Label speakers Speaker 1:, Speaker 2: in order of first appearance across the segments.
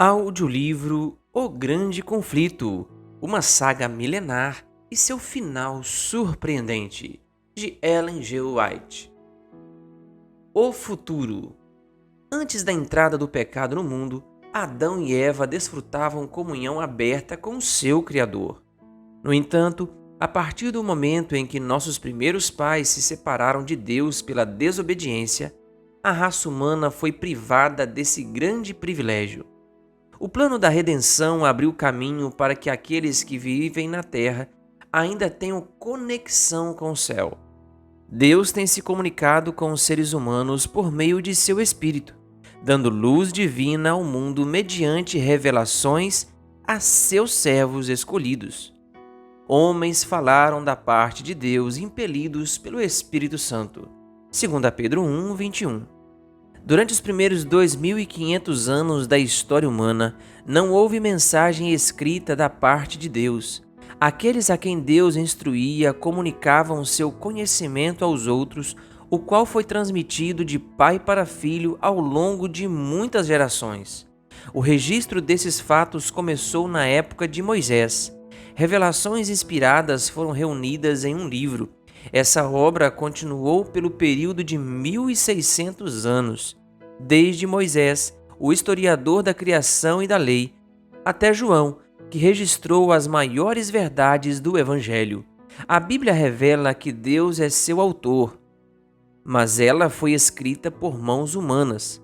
Speaker 1: Audiolivro O Grande Conflito, uma saga milenar e seu final surpreendente, de Ellen G. White. O futuro. Antes da entrada do pecado no mundo, Adão e Eva desfrutavam comunhão aberta com seu Criador. No entanto, a partir do momento em que nossos primeiros pais se separaram de Deus pela desobediência, a raça humana foi privada desse grande privilégio. O plano da redenção abriu caminho para que aqueles que vivem na terra ainda tenham conexão com o céu. Deus tem se comunicado com os seres humanos por meio de seu Espírito, dando luz divina ao mundo mediante revelações a seus servos escolhidos. Homens falaram da parte de Deus impelidos pelo Espírito Santo. 2 Pedro 1, 21. Durante os primeiros 2.500 anos da história humana, não houve mensagem escrita da parte de Deus. Aqueles a quem Deus instruía comunicavam seu conhecimento aos outros, o qual foi transmitido de pai para filho ao longo de muitas gerações. O registro desses fatos começou na época de Moisés. Revelações inspiradas foram reunidas em um livro. Essa obra continuou pelo período de 1.600 anos, desde Moisés, o historiador da criação e da lei, até João, que registrou as maiores verdades do Evangelho. A Bíblia revela que Deus é seu autor, mas ela foi escrita por mãos humanas.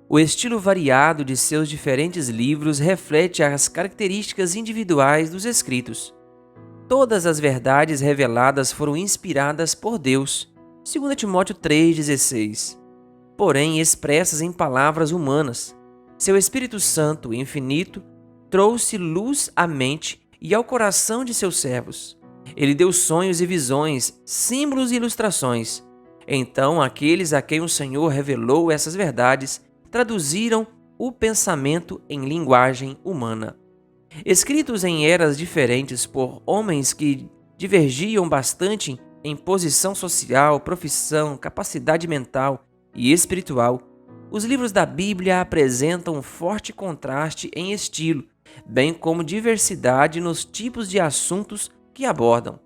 Speaker 1: O estilo variado de seus diferentes livros reflete as características individuais dos escritos. Todas as verdades reveladas foram inspiradas por Deus, 2 Timóteo 3,16, porém expressas em palavras humanas. Seu Espírito Santo, infinito, trouxe luz à mente e ao coração de seus servos. Ele deu sonhos e visões, símbolos e ilustrações. Então, aqueles a quem o Senhor revelou essas verdades traduziram o pensamento em linguagem humana. Escritos em eras diferentes por homens que divergiam bastante em posição social, profissão, capacidade mental e espiritual, os livros da Bíblia apresentam um forte contraste em estilo, bem como diversidade nos tipos de assuntos que abordam.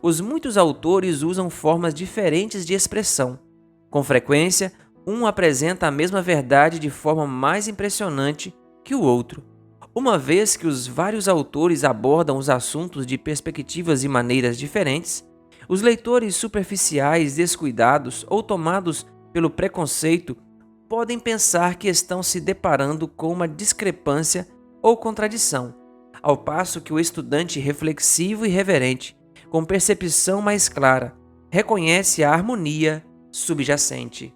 Speaker 1: Os muitos autores usam formas diferentes de expressão. Com frequência, um apresenta a mesma verdade de forma mais impressionante que o outro. Uma vez que os vários autores abordam os assuntos de perspectivas e maneiras diferentes, os leitores superficiais, descuidados ou tomados pelo preconceito podem pensar que estão se deparando com uma discrepância ou contradição, ao passo que o estudante reflexivo e reverente, com percepção mais clara, reconhece a harmonia subjacente.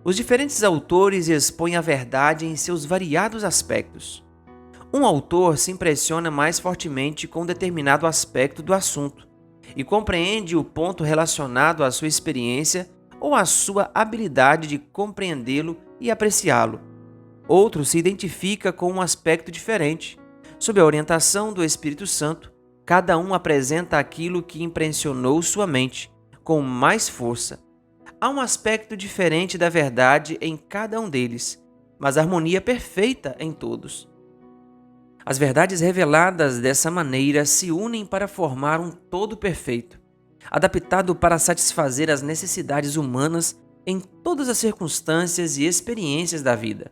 Speaker 1: Os diferentes autores expõem a verdade em seus variados aspectos. Um autor se impressiona mais fortemente com um determinado aspecto do assunto e compreende o ponto relacionado à sua experiência ou à sua habilidade de compreendê-lo e apreciá-lo. Outro se identifica com um aspecto diferente. Sob a orientação do Espírito Santo, cada um apresenta aquilo que impressionou sua mente, com mais força. Há um aspecto diferente da verdade em cada um deles, mas harmonia perfeita em todos. As verdades reveladas dessa maneira se unem para formar um todo perfeito, adaptado para satisfazer as necessidades humanas em todas as circunstâncias e experiências da vida.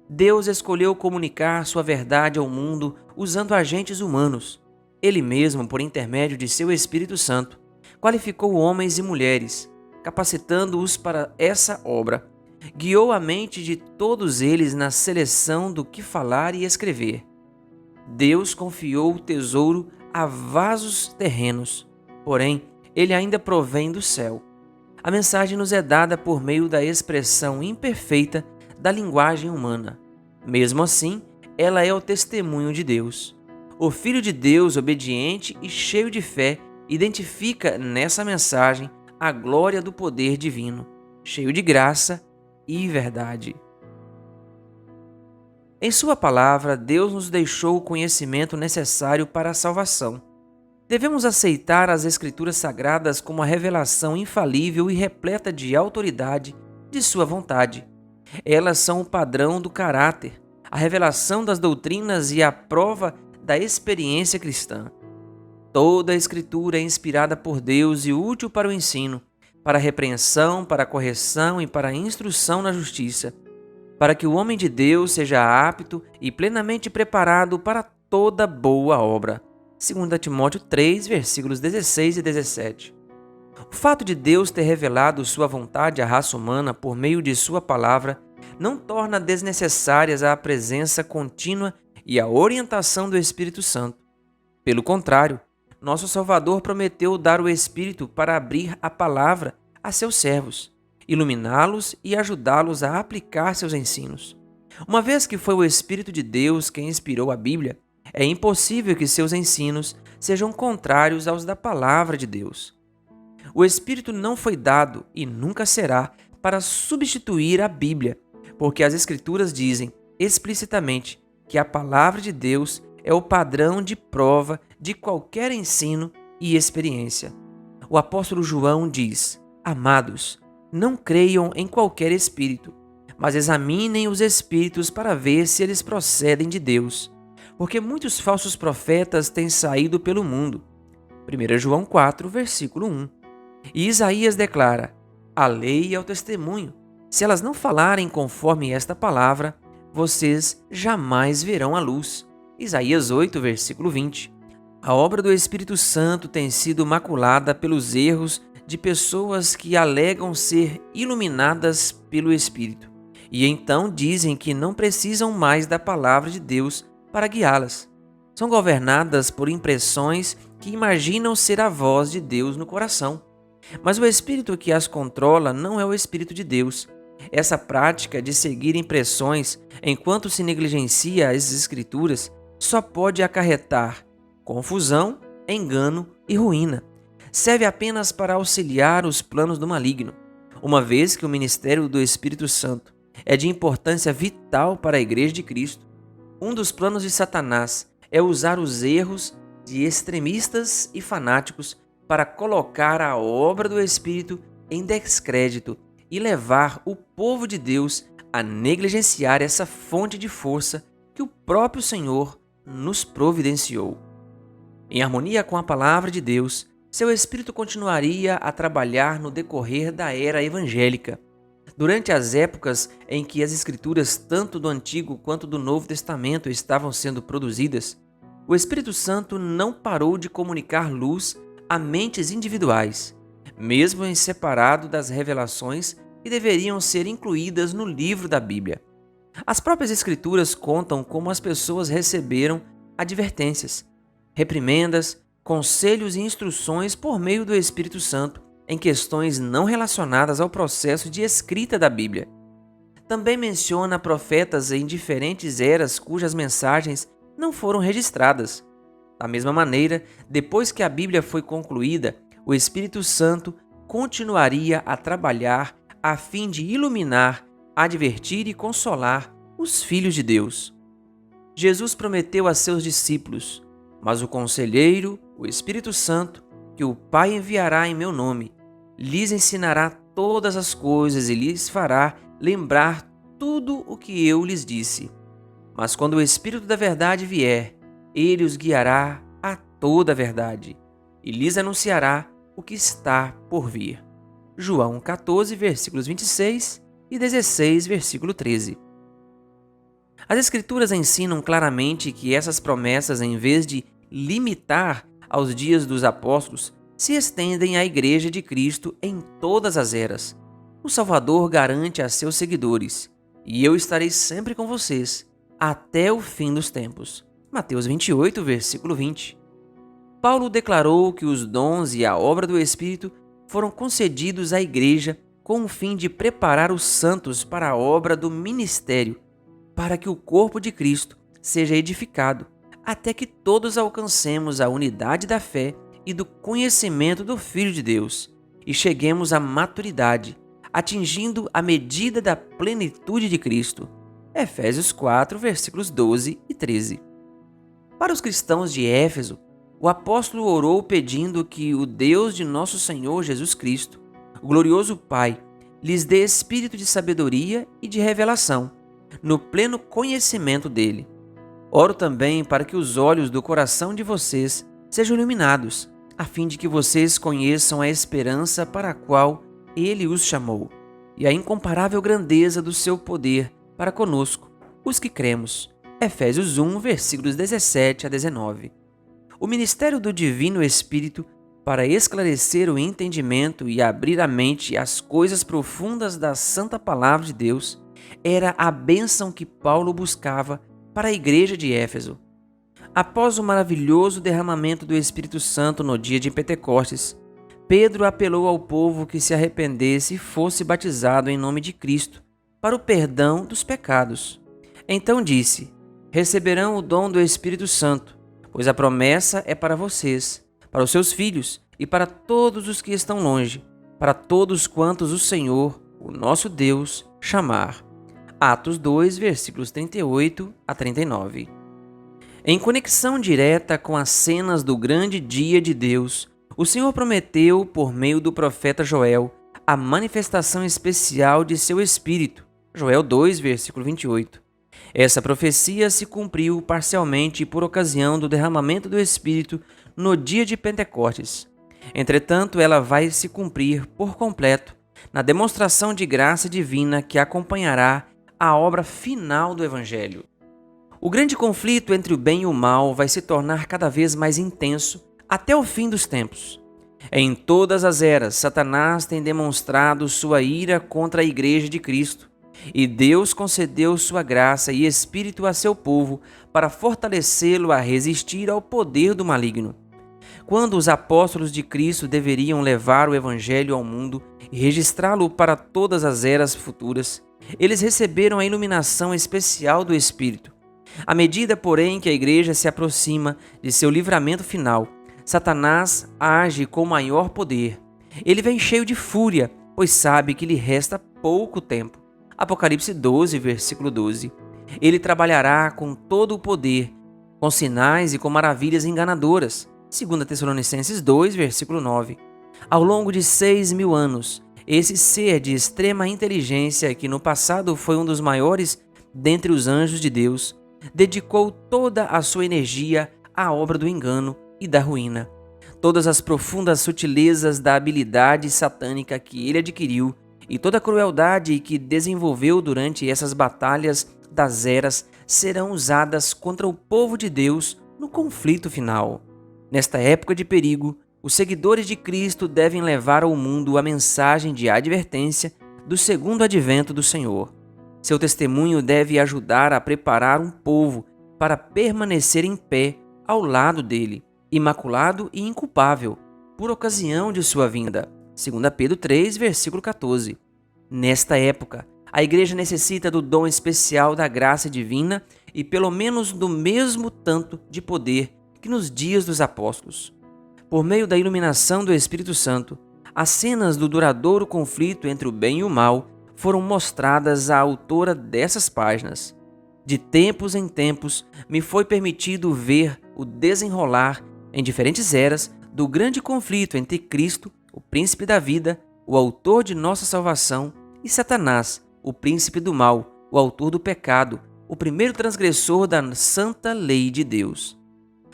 Speaker 1: Deus escolheu comunicar sua verdade ao mundo usando agentes humanos. Ele mesmo, por intermédio de seu Espírito Santo, qualificou homens e mulheres, capacitando-os para essa obra. Guiou a mente de todos eles na seleção do que falar e escrever. Deus confiou o tesouro a vasos terrenos, porém, ele ainda provém do céu. A mensagem nos é dada por meio da expressão imperfeita da linguagem humana. Mesmo assim, ela é o testemunho de Deus. O Filho de Deus, obediente e cheio de fé, identifica nessa mensagem a glória do poder divino, cheio de graça e verdade. Em sua palavra, Deus nos deixou o conhecimento necessário para a salvação. Devemos aceitar as Escrituras Sagradas como a revelação infalível e repleta de autoridade de sua vontade. Elas são o padrão do caráter, a revelação das doutrinas e a prova da experiência cristã. Toda a Escritura é inspirada por Deus e útil para o ensino, para a repreensão, para a correção e para a instrução na justiça, para que o homem de Deus seja apto e plenamente preparado para toda boa obra. 2 Timóteo 3, versículos 16 e 17. O fato de Deus ter revelado sua vontade à raça humana por meio de sua palavra não torna desnecessárias a presença contínua e a orientação do Espírito Santo. Pelo contrário, nosso Salvador prometeu dar o Espírito para abrir a palavra a seus servos, iluminá-los e ajudá-los a aplicar seus ensinos. Uma vez que foi o Espírito de Deus quem inspirou a Bíblia, é impossível que seus ensinos sejam contrários aos da palavra de Deus. O Espírito não foi dado e nunca será para substituir a Bíblia, porque as Escrituras dizem explicitamente que a palavra de Deus é o padrão de prova de qualquer ensino e experiência. O apóstolo João diz: Amados, não creiam em qualquer espírito, mas examinem os espíritos para ver se eles procedem de Deus, porque muitos falsos profetas têm saído pelo mundo. 1 João 4, versículo 1. E Isaías declara: A lei é o testemunho. Se elas não falarem conforme esta palavra, vocês jamais verão a luz. Isaías 8, versículo 20. A obra do Espírito Santo tem sido maculada pelos erros de pessoas que alegam ser iluminadas pelo Espírito e então dizem que não precisam mais da palavra de Deus para guiá-las. São governadas por impressões que imaginam ser a voz de Deus no coração. Mas o espírito que as controla não é o Espírito de Deus. Essa prática de seguir impressões enquanto se negligencia as Escrituras só pode acarretar confusão, engano e ruína. Serve apenas para auxiliar os planos do maligno, uma vez que o ministério do Espírito Santo é de importância vital para a Igreja de Cristo. Um dos planos de Satanás é usar os erros de extremistas e fanáticos para colocar a obra do Espírito em descrédito e levar o povo de Deus a negligenciar essa fonte de força que o próprio Senhor nos providenciou. Em harmonia com a palavra de Deus, seu Espírito continuaria a trabalhar no decorrer da era evangélica. Durante as épocas em que as Escrituras, tanto do Antigo quanto do Novo Testamento, estavam sendo produzidas, o Espírito Santo não parou de comunicar luz a mentes individuais, mesmo em separado das revelações que deveriam ser incluídas no livro da Bíblia. As próprias Escrituras contam como as pessoas receberam advertências, reprimendas, conselhos e instruções por meio do Espírito Santo em questões não relacionadas ao processo de escrita da Bíblia. Também menciona profetas em diferentes eras cujas mensagens não foram registradas. Da mesma maneira, depois que a Bíblia foi concluída, o Espírito Santo continuaria a trabalhar a fim de iluminar, advertir e consolar os filhos de Deus. Jesus prometeu a seus discípulos: Mas o Conselheiro, o Espírito Santo, que o Pai enviará em meu nome, lhes ensinará todas as coisas e lhes fará lembrar tudo o que eu lhes disse. Mas quando o Espírito da verdade vier, ele os guiará a toda a verdade e lhes anunciará o que está por vir. João 14, versículos 26 e 16, versículo 13. As Escrituras ensinam claramente que essas promessas, em vez de limitar aos dias dos apóstolos, se estendem à Igreja de Cristo em todas as eras. O Salvador garante a seus seguidores: E eu estarei sempre com vocês, até o fim dos tempos. Mateus 28, versículo 20. Paulo declarou que os dons e a obra do Espírito foram concedidos à Igreja com o fim de preparar os santos para a obra do ministério, para que o corpo de Cristo seja edificado, até que todos alcancemos a unidade da fé e do conhecimento do Filho de Deus, e cheguemos à maturidade, atingindo a medida da plenitude de Cristo. Efésios 4, versículos 12 e 13. Para os cristãos de Éfeso, o apóstolo orou pedindo que o Deus de nosso Senhor Jesus Cristo, o glorioso Pai, lhes dê espírito de sabedoria e de revelação, no pleno conhecimento dele. Oro também para que os olhos do coração de vocês sejam iluminados, a fim de que vocês conheçam a esperança para a qual ele os chamou, e a incomparável grandeza do seu poder para conosco, os que cremos. Efésios 1, versículos 17 a 19. O ministério do Divino Espírito para esclarecer o entendimento e abrir a mente às coisas profundas da Santa Palavra de Deus era a bênção que Paulo buscava para a igreja de Éfeso. Após o maravilhoso derramamento do Espírito Santo no dia de Pentecostes, Pedro apelou ao povo que se arrependesse e fosse batizado em nome de Cristo para o perdão dos pecados. Então disse: receberão o dom do Espírito Santo, pois a promessa é para vocês, para os seus filhos e para todos os que estão longe, para todos quantos o Senhor, o nosso Deus, chamar. Atos 2, versículos 38 a 39. Em conexão direta com as cenas do grande dia de Deus, o Senhor prometeu, por meio do profeta Joel, a manifestação especial de seu Espírito. Joel 2, versículo 28. Essa profecia se cumpriu parcialmente por ocasião do derramamento do Espírito no dia de Pentecostes. Entretanto, ela vai se cumprir por completo na demonstração de graça divina que acompanhará a obra final do Evangelho. O grande conflito entre o bem e o mal vai se tornar cada vez mais intenso até o fim dos tempos. Em todas as eras, Satanás tem demonstrado sua ira contra a Igreja de Cristo, e Deus concedeu sua graça e Espírito a seu povo para fortalecê-lo a resistir ao poder do maligno. Quando os apóstolos de Cristo deveriam levar o Evangelho ao mundo e registrá-lo para todas as eras futuras, eles receberam a iluminação especial do Espírito. À medida, porém, que a Igreja se aproxima de seu livramento final, Satanás age com maior poder. Ele vem cheio de fúria, pois sabe que lhe resta pouco tempo. Apocalipse 12, versículo 12. Ele trabalhará com todo o poder, com sinais e com maravilhas enganadoras. 2 Tessalonicenses 2, versículo 9. Ao longo de 6.000 anos, esse ser de extrema inteligência, que no passado foi um dos maiores dentre os anjos de Deus, dedicou toda a sua energia à obra do engano e da ruína. Todas as profundas sutilezas da habilidade satânica que ele adquiriu e toda a crueldade que desenvolveu durante essas batalhas das eras serão usadas contra o povo de Deus no conflito final. Nesta época de perigo, os seguidores de Cristo devem levar ao mundo a mensagem de advertência do segundo advento do Senhor. Seu testemunho deve ajudar a preparar um povo para permanecer em pé ao lado dele, imaculado e inculpável, por ocasião de sua vinda. 2 Pedro 3, versículo 14. Nesta época, a Igreja necessita do dom especial da graça divina e pelo menos do mesmo tanto de poder que nos dias dos apóstolos. Por meio da iluminação do Espírito Santo, as cenas do duradouro conflito entre o bem e o mal foram mostradas à autora dessas páginas. De tempos em tempos, me foi permitido ver o desenrolar, em diferentes eras, do grande conflito entre Cristo, o príncipe da vida, o autor de nossa salvação, e Satanás, o príncipe do mal, o autor do pecado, o primeiro transgressor da santa lei de Deus.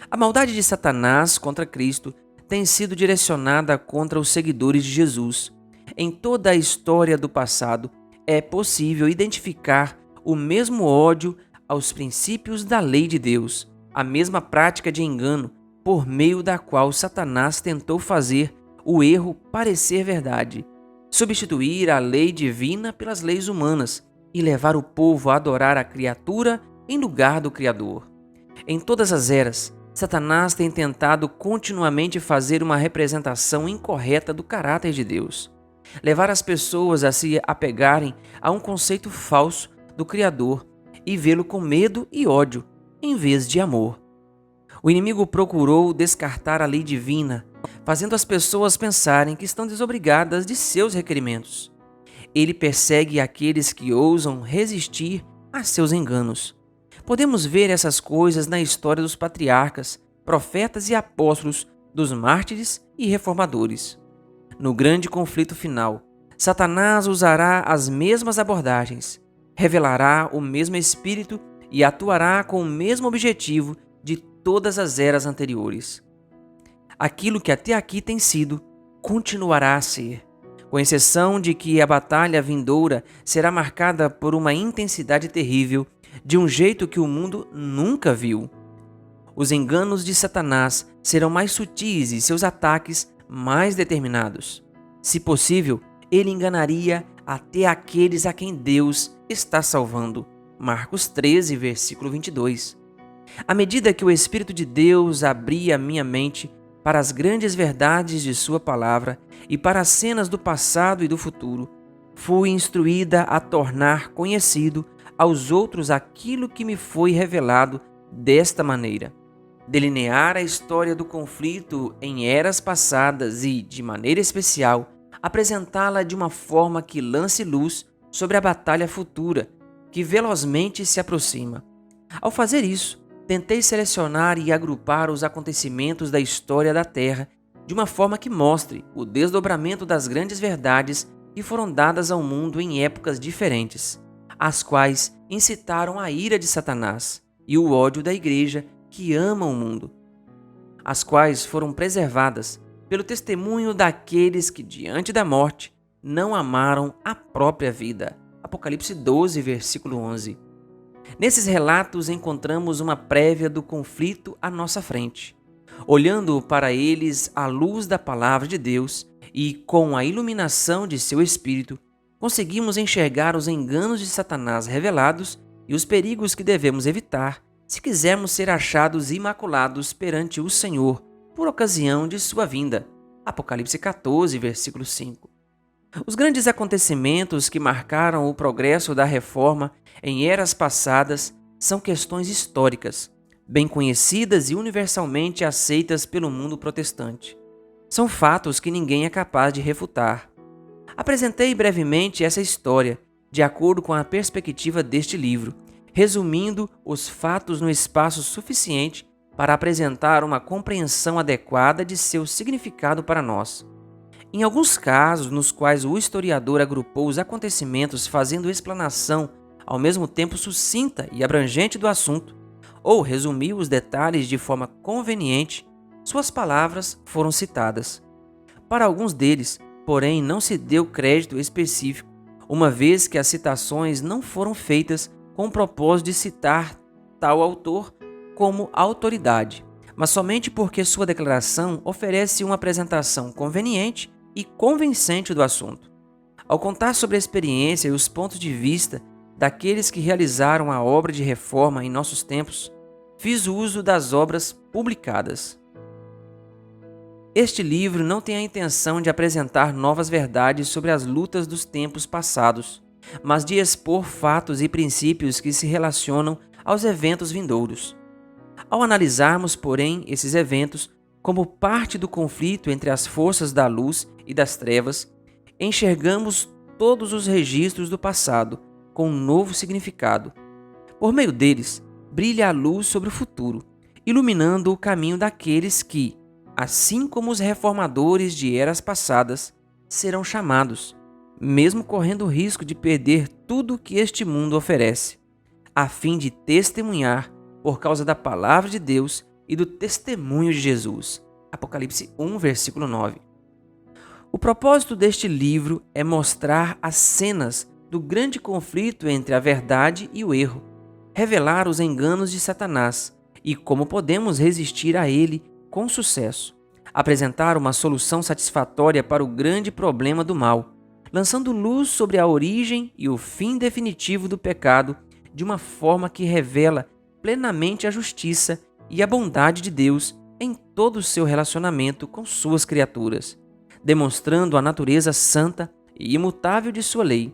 Speaker 1: A maldade de Satanás contra Cristo tem sido direcionada contra os seguidores de Jesus. Em toda a história do passado, é possível identificar o mesmo ódio aos princípios da lei de Deus, a mesma prática de engano por meio da qual Satanás tentou fazer o erro parecer verdade, substituir a lei divina pelas leis humanas e levar o povo a adorar a criatura em lugar do Criador. Em todas as eras, Satanás tem tentado continuamente fazer uma representação incorreta do caráter de Deus, levar as pessoas a se apegarem a um conceito falso do Criador e vê-lo com medo e ódio, em vez de amor. O inimigo procurou descartar a lei divina, fazendo as pessoas pensarem que estão desobrigadas de seus requerimentos. Ele persegue aqueles que ousam resistir a seus enganos. Podemos ver essas coisas na história dos patriarcas, profetas e apóstolos, dos mártires e reformadores. No grande conflito final, Satanás usará as mesmas abordagens. revelará o mesmo Espírito e atuará com o mesmo objetivo de todas as eras anteriores. Aquilo que até aqui tem sido, continuará a ser, com exceção de que a batalha vindoura será marcada por uma intensidade terrível, de um jeito que o mundo nunca viu. Os enganos de Satanás serão mais sutis e seus ataques mais determinados. Se possível, ele enganaria até aqueles a quem Deus está salvando. Marcos 13, versículo 22. À medida que o Espírito de Deus abria minha mente para as grandes verdades de sua palavra e para as cenas do passado e do futuro, fui instruída a tornar conhecido aos outros aquilo que me foi revelado desta maneira. Delinear a história do conflito em eras passadas e, de maneira especial, apresentá-la de uma forma que lance luz sobre a batalha futura, que velozmente se aproxima. Ao fazer isso, tentei selecionar e agrupar os acontecimentos da história da Terra de uma forma que mostre o desdobramento das grandes verdades que foram dadas ao mundo em épocas diferentes, as quais incitaram a ira de Satanás e o ódio da Igreja que ama o mundo, as quais foram preservadas pelo testemunho daqueles que, diante da morte, não amaram a própria vida. Apocalipse 12, versículo 11. Nesses relatos encontramos uma prévia do conflito à nossa frente. Olhando para eles à luz da palavra de Deus e com a iluminação de seu Espírito, conseguimos enxergar os enganos de Satanás revelados e os perigos que devemos evitar se quisermos ser achados imaculados perante o Senhor por ocasião de sua vinda. Apocalipse 14, versículo 5. Os grandes acontecimentos que marcaram o progresso da reforma em eras passadas são questões históricas, bem conhecidas e universalmente aceitas pelo mundo protestante. São fatos que ninguém é capaz de refutar. Apresentei brevemente essa história, de acordo com a perspectiva deste livro, resumindo os fatos no espaço suficiente para apresentar uma compreensão adequada de seu significado para nós. Em alguns casos, nos quais o historiador agrupou os acontecimentos fazendo explanação ao mesmo tempo sucinta e abrangente do assunto, ou resumiu os detalhes de forma conveniente, suas palavras foram citadas. Para alguns deles, porém, não se deu crédito específico, uma vez que as citações não foram feitas com o propósito de citar tal autor como autoridade, mas somente porque sua declaração oferece uma apresentação conveniente e convincente do assunto. Ao contar sobre a experiência e os pontos de vista daqueles que realizaram a obra de reforma em nossos tempos, fiz uso das obras publicadas. Este livro não tem a intenção de apresentar novas verdades sobre as lutas dos tempos passados, mas de expor fatos e princípios que se relacionam aos eventos vindouros. Ao analisarmos, porém, esses eventos como parte do conflito entre as forças da luz e das trevas, enxergamos todos os registros do passado com um novo significado. Por meio deles, brilha a luz sobre o futuro, iluminando o caminho daqueles que, assim como os reformadores de eras passadas, serão chamados, mesmo correndo o risco de perder tudo o que este mundo oferece, a fim de testemunhar por causa da palavra de Deus e do testemunho de Jesus. Apocalipse 1, versículo 9. O propósito deste livro é mostrar as cenas do grande conflito entre a verdade e o erro, revelar os enganos de Satanás e como podemos resistir a ele com sucesso, apresentar uma solução satisfatória para o grande problema do mal, lançando luz sobre a origem e o fim definitivo do pecado de uma forma que revela plenamente a justiça e a bondade de Deus em todo o seu relacionamento com suas criaturas, demonstrando a natureza santa e imutável de sua lei.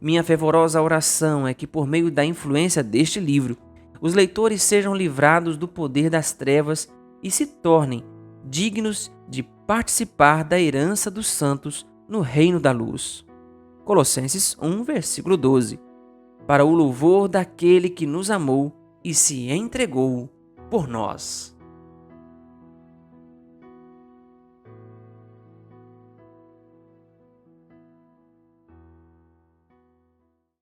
Speaker 1: Minha fervorosa oração é que, por meio da influência deste livro, os leitores sejam livrados do poder das trevas e se tornem dignos de participar da herança dos santos no reino da luz. Colossenses 1, versículo 12. Para o louvor daquele que nos amou e se entregou por nós.